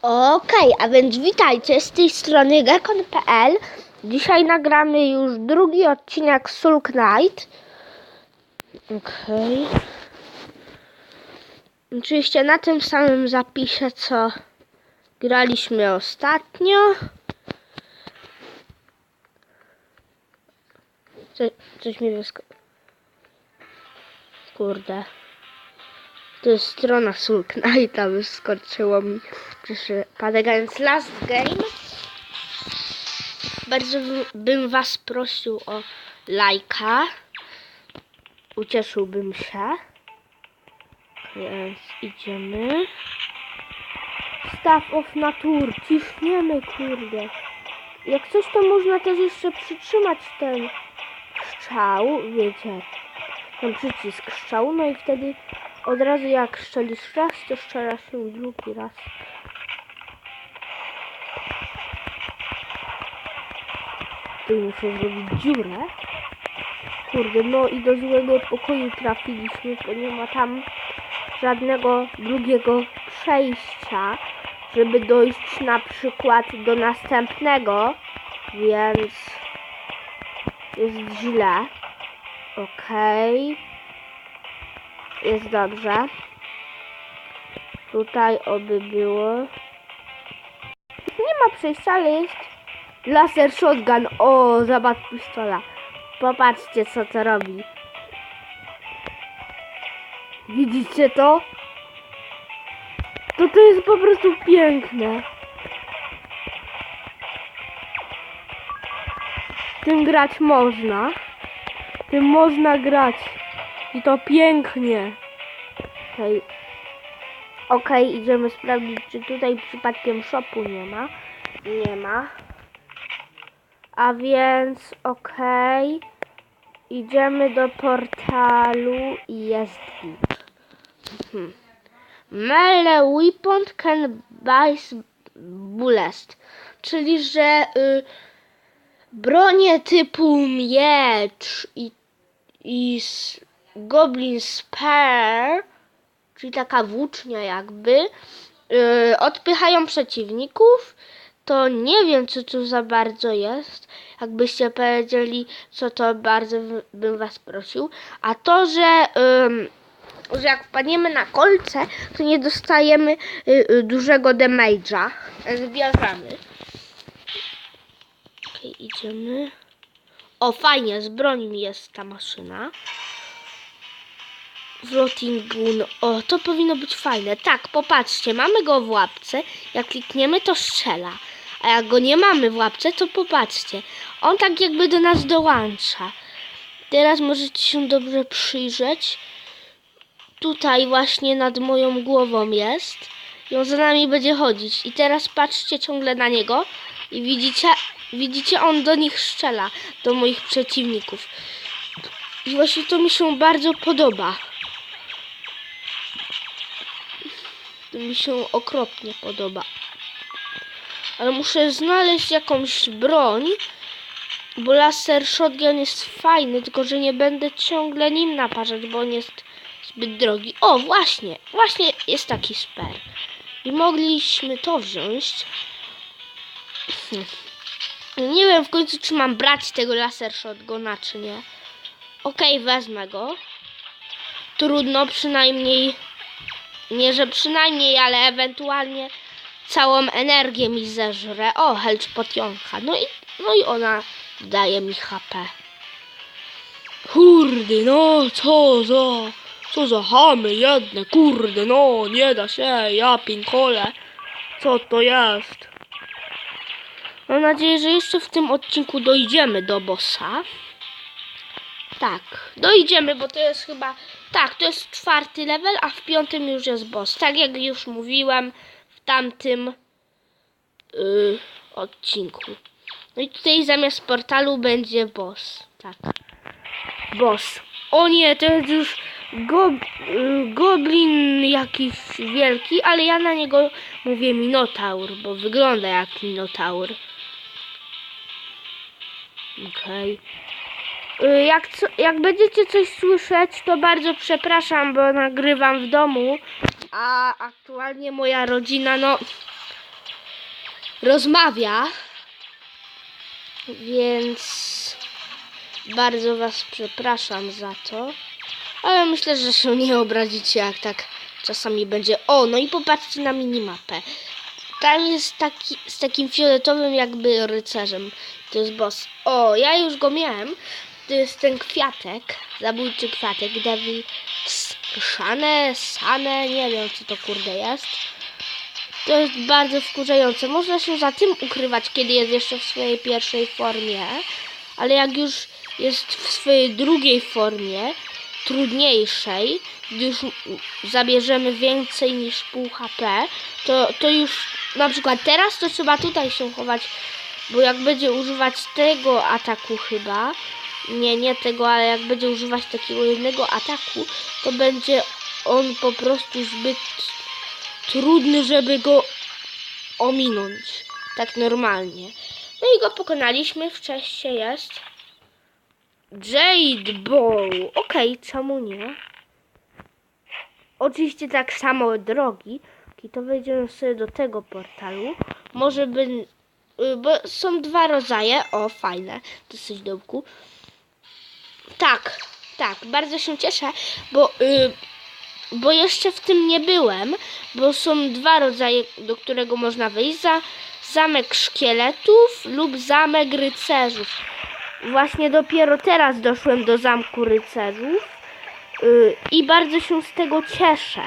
Okej, a więc witajcie z tej strony gekon.pl. Dzisiaj nagramy już drugi odcinek Soul Knight. Okej. Oczywiście na tym samym zapisie, co graliśmy ostatnio. Coś mi wyskoczyło. Kurde. To jest strona Soul Knighta, wyskoczyło mi przypadek, a więc last game. Bardzo bym was prosił o lajka. Ucieszyłbym się. Więc idziemy. Staff of Nature. Ciśniemy, kurde. Jak coś, to można też jeszcze przytrzymać ten strzał. Wiecie. Ten przycisk strzału. No i wtedy od razu jak strzelisz raz, to strzela się drugi raz. Tu muszę zrobić dziurę. Kurde, no i do złego pokoju trafiliśmy, bo nie ma tam żadnego drugiego przejścia, żeby dojść na przykład do następnego, więc jest źle. Okej. Jest dobrze. Tutaj oby było. Nie ma przejścia, ale jest laser shotgun. O, zobacz pistola. Popatrzcie, co to robi. Widzicie to? To jest po prostu piękne. Tym grać można. Tym można grać. I to pięknie. Okej, idziemy sprawdzić, czy tutaj przypadkiem shopu nie ma. Nie ma. A więc okej. Idziemy do portalu i jest git. Melee weapon can buy bullets. Czyli, że bronie typu miecz i goblin spear, czyli taka włócznia jakby, odpychają przeciwników. To nie wiem, co tu za bardzo jest. Jakbyście powiedzieli, co to, bardzo bym was prosił. A to, że jak wpadniemy na kolce, to nie dostajemy dużego damage'a. Zbierzamy. Okej, idziemy. O, fajnie, z bronią jest ta maszyna. Floating gun. O, to powinno być fajne. Tak, popatrzcie, mamy go w łapce. Jak klikniemy, to strzela. A jak go nie mamy w łapce, to popatrzcie. On tak jakby do nas dołącza. Teraz możecie się dobrze przyjrzeć. Tutaj właśnie nad moją głową jest. I on za nami będzie chodzić. I teraz patrzcie ciągle na niego. I widzicie, on do nich strzela. Do moich przeciwników. I właśnie to mi się bardzo podoba. To mi się okropnie podoba. Ale muszę znaleźć jakąś broń, bo laser shotgun jest fajny, tylko że nie będę ciągle nim naparzać, bo on jest zbyt drogi. O, właśnie jest taki spear. I mogliśmy to wziąć. Nie wiem w końcu, czy mam brać tego laser shotguna, czy nie. Okej, wezmę go. Trudno, przynajmniej, nie że przynajmniej, ale ewentualnie całą energię mi zeżre. O, helcz potionka. No i ona daje mi HP. Kurde, no co za chamy jedne, kurde, no nie da się, ja pinkole. Co to jest? Mam nadzieję, że jeszcze w tym odcinku dojdziemy do bossa. Tak, dojdziemy, bo to jest chyba... Tak, to jest 4. level, a w 5. już jest boss. Tak jak już mówiłem w tamtym odcinku. No i tutaj zamiast portalu będzie boss. Tak. Boss. O nie, to jest już goblin jakiś wielki, ale ja na niego mówię minotaur, bo wygląda jak minotaur. Okej. Jak będziecie coś słyszeć, to bardzo przepraszam, bo nagrywam w domu, a aktualnie moja rodzina, no rozmawia, więc bardzo was przepraszam za to, ale myślę, że się nie obrazicie, jak tak czasami będzie. O, no i popatrzcie na minimapę. Tam jest taki z takim fioletowym jakby rycerzem. To jest boss. O, ja już go miałem. To jest ten kwiatek, zabójczy kwiatek, Devil Sane, nie wiem co to kurde jest. To jest bardzo wkurzające. Można się za tym ukrywać, kiedy jest jeszcze w swojej pierwszej formie, ale jak już jest w swojej drugiej formie, trudniejszej, gdy już zabierzemy więcej niż pół HP, to już na przykład teraz to trzeba tutaj się chować, bo jak będzie używać tego ataku chyba, nie tego, ale jak będzie używać takiego jednego ataku, to będzie on po prostu zbyt trudny, żeby go ominąć tak normalnie. No i go pokonaliśmy, wcześniej jest Jade Bow. Okej, czemu nie? Oczywiście tak samo drogi. I to wejdziemy sobie do tego portalu. Może by... Bo są dwa rodzaje. O, fajne. Dosyć domku. Tak, bardzo się cieszę, bo jeszcze w tym nie byłem, bo są dwa rodzaje, do którego można wejść. Zamek szkieletów lub zamek rycerzów. Właśnie dopiero teraz doszłem do zamku rycerzów i bardzo się z tego cieszę,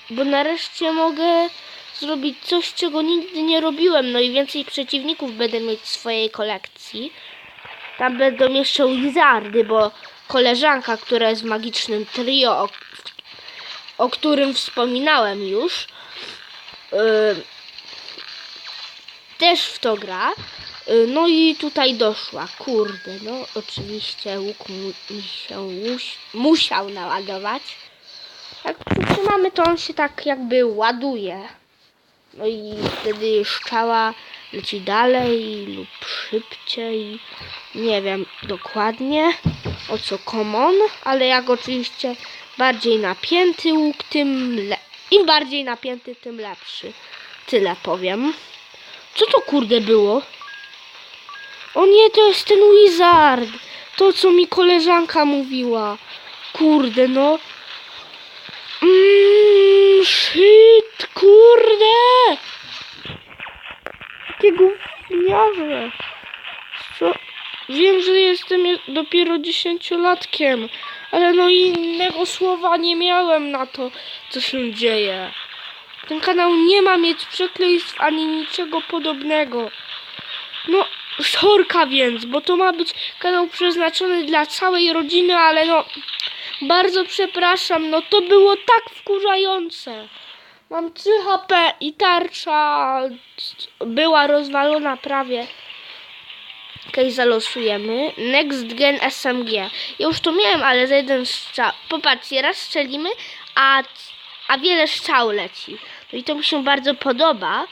bo nareszcie mogę zrobić coś, czego nigdy nie robiłem. No i więcej przeciwników będę mieć w swojej kolekcji. Tam będą jeszcze wizardy, bo koleżanka, która jest w magicznym trio, o którym wspominałem już, też w to gra. No i tutaj doszła. Kurde, no oczywiście łuk mi się musiał naładować. Jak przytrzymamy, to on się tak jakby ładuje. No i wtedy strzała leci dalej lub szybciej. Nie wiem dokładnie o co common, ale jak oczywiście bardziej napięty łuk, im bardziej napięty, tym lepszy. Tyle powiem. Co to kurde było? O nie, to jest ten wizard. To co mi koleżanka mówiła. Kurde no. Shit, kurde. Jakiego gówniarza. Co? Wiem, że jestem dopiero 10-latkiem, ale no innego słowa nie miałem na to, co się dzieje. Ten kanał nie ma mieć przekleństw ani niczego podobnego. No, sorka więc, bo to ma być kanał przeznaczony dla całej rodziny, ale no, bardzo przepraszam, no to było tak wkurzające. Mam 3 HP i tarcza była rozwalona prawie. Okej, zalosujemy. Next Gen SMG. Ja już to miałem, ale za jeden strzał. Popatrzcie, raz strzelimy, a wiele strzał leci. No i to mi się bardzo podoba.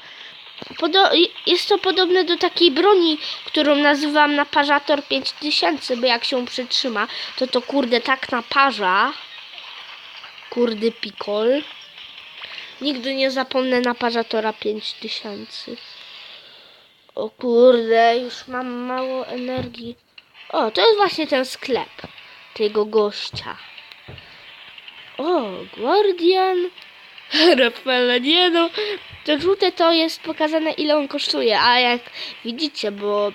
Jest to podobne do takiej broni, którą nazywam naparzator 5000, bo jak się przytrzyma, to kurde tak naparza. Kurde pikol. Nigdy nie zapomnę naparzatora 5000. O kurde, już mam mało energii. O, to jest właśnie ten sklep tego gościa. O, Guardian. Rafaela, nie no. To żółte to jest pokazane, ile on kosztuje, a jak widzicie, bo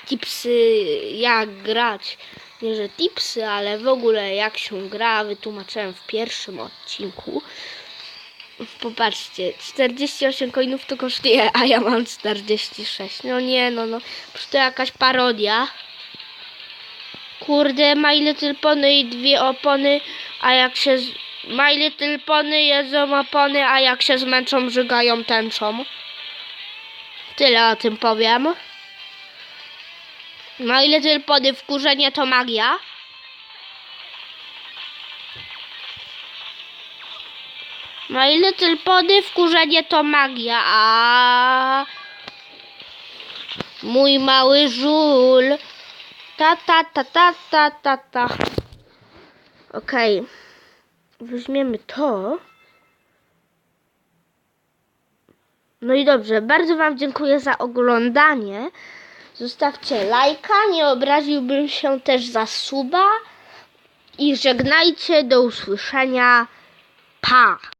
tipsy jak grać, nie że tipsy, ale w ogóle jak się gra, wytłumaczyłem w pierwszym odcinku. Popatrzcie, 48 coinów to kosztuje, a ja mam 46. No nie, no. Przecież to jakaś parodia. Kurde, My Little Pony i 2 opony, a jak się... My Little Pony jedzą opony, a jak się zmęczą, żygają tęczą. Tyle o tym powiem. My Little Pony, wkurzenie to magia. My Little Pony, wkurzenie to magia, a mój mały żul. Ta. Okej. Weźmiemy to. No i dobrze, bardzo Wam dziękuję za oglądanie. Zostawcie lajka, nie obraziłbym się też za suba. I żegnajcie, do usłyszenia. Pa!